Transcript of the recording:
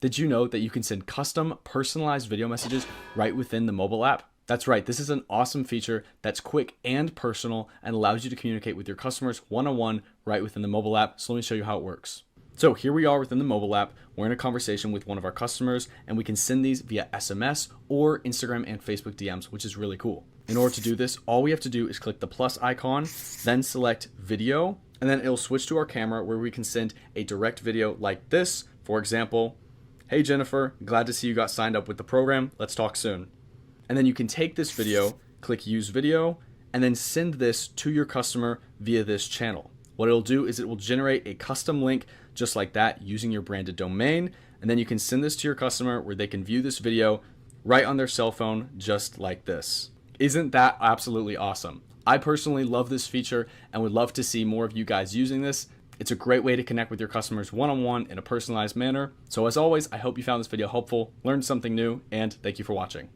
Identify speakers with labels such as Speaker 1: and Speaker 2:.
Speaker 1: Did you know that you can send custom personalized video messages right within the mobile app? That's right, this is an awesome feature that's quick and personal and allows you to communicate with your customers one-on-one right within the mobile app. So let me show you how it works. So here we are within the mobile app. We're in a conversation with one of our customers and we can send these via SMS or Instagram and Facebook DMs, which is really cool. In order to do this, all we have to do is click the plus icon, then select video, and then it'll switch to our camera where we can send a direct video like this. For example, "Hey Jennifer, glad to see you got signed up with the program. Let's talk soon." And then you can take this video, click use video, and then send this to your customer via this channel. What it'll do is it will generate a custom link just like that using your branded domain. And then you can send this to your customer where they can view this video right on their cell phone just like this. Isn't that absolutely awesome? I personally love this feature and would love to see more of you guys using this. It's a great way to connect with your customers one-on-one in a personalized manner. So as always, I hope you found this video helpful, learned something new, and thank you for watching.